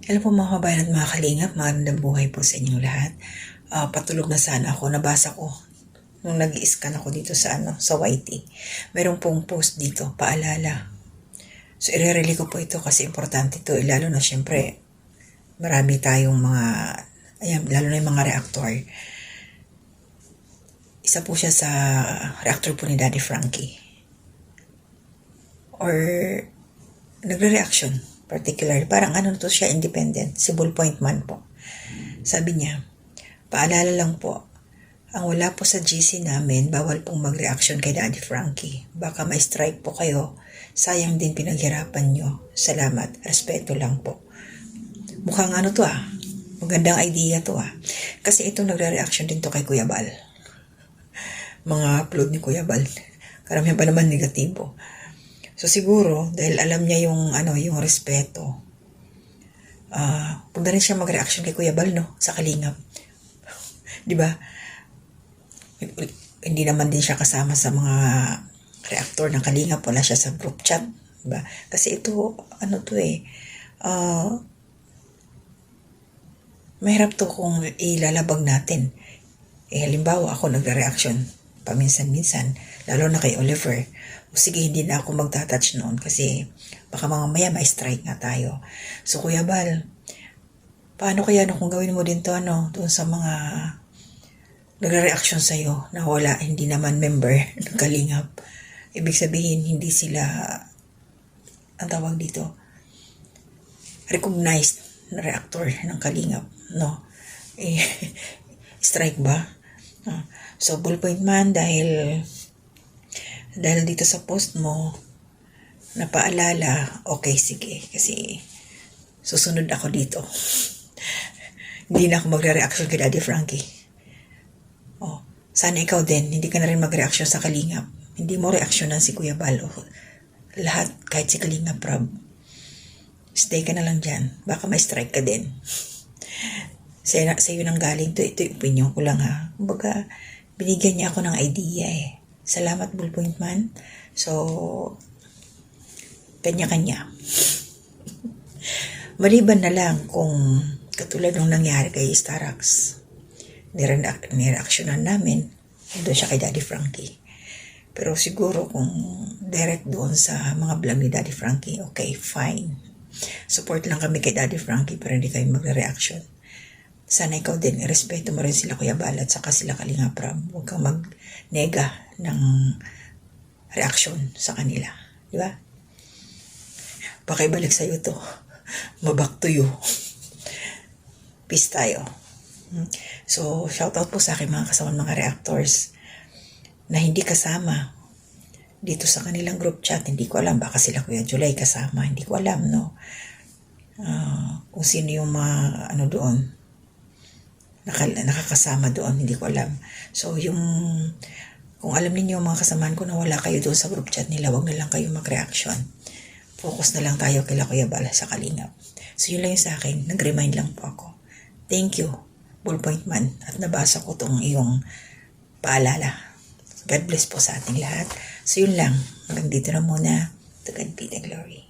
Hello po mga kabayan at mga kalingap, magandang buhay po sa inyong lahat. Patulog na sana ako, nabasa ko nung nag-i-scan ako dito sa YT. Meron pong post dito, paalala. So irerelay ko po ito kasi importante ito, lalo na syempre marami tayong lalo na yung mga reactor. Isa po siya sa reactor po ni Daddy Frankie. Or nagre-reaction. Particular, parang to siya, independent, si Ballpoint Man po. Sabi niya, paalala lang po, ang wala po sa GC namin, bawal pong mag-reaction kay Daddy Frankie. Baka may strike po kayo, sayang din pinaghirapan nyo. Salamat, respeto lang po. Mukhang magandang idea to Kasi ito nagre-reaction din to kay Kuya Bal. Mga upload ni Kuya Bal, karamihan pa naman negatibo. So siguro, dahil alam niya yung respeto, huwag na rin siya mag-reaction kay Kuya Bal, no? Sa Kalingap. Di ba? Hindi naman din siya kasama sa mga reactor ng Kalingap. Wala siya sa group chat. Di ba? Kasi ito, mahirap to kung ilalabag natin. Halimbawa, ako nagre-reaction paminsan-minsan, lalo na kay Oliver. O sige, hindi na ako magta-touch noon kasi baka mamaya may strike nga tayo. So Kuya Bal, paano kaya kung gawin mo din to doon sa mga nagre-reaction sa'yo na hindi naman member ng Kalingap. Ibig sabihin, hindi sila, ang tawag dito, recognized na reactor ng Kalingap, no? Strike ba? So, Ballpoint Man, dahil dito sa post mo, napaalala, okay, sige, kasi susunod ako dito. Hindi na ako magre-reaction kay Daddy Frankie. Sana ikaw din, hindi ka na rin mag-reaction sa Kalingap. Hindi mo reaksyonan si Kuya Bal. Lahat, kahit si Kalingap Rob. Stay ka na lang dyan. Baka may strike ka din. Sa'yo nang galing to. Ito yung opinion ko lang Kumbaga, binigyan niya ako ng idea Salamat, Ballpoint Man. So, kanya-kanya. Maliban na lang kung katulad nung nangyari kay Starax, nireaksyonan namin, doon siya kay Daddy Frankie. Pero siguro kung direct doon sa mga vlog ni Daddy Frankie, okay, fine. Support lang kami kay Daddy Frankie pero hindi kayo magre-reaction. Sana ikaw din, respeto mo rin sila Kuya Bal at saka sila Kalingap Rob. Huwag kang mag-nega ng reaction sa kanila. Di ba? Pakibalik sa'yo to. Maback to you. Peace tayo. So, shoutout po sa aking mga kasama mga reactors na hindi kasama dito sa kanilang group chat. Hindi ko alam, baka sila Kuya July kasama. Hindi ko alam, no? Kung sino yung mga doon nakakasama doon, hindi ko alam. So, kung alam niyo mga kasamaan ko na wala kayo doon sa group chat nila, wag na lang kayo mag-reaction. Focus na lang tayo kay Kuya Bal sa Kalingap. So, yun lang yung sa akin. Nag-remind lang po ako. Thank you, Ballpoint Man. At nabasa ko tong iyong paalala. God bless po sa ating lahat. So, yun lang. Hanggang dito na muna. To God be the glory.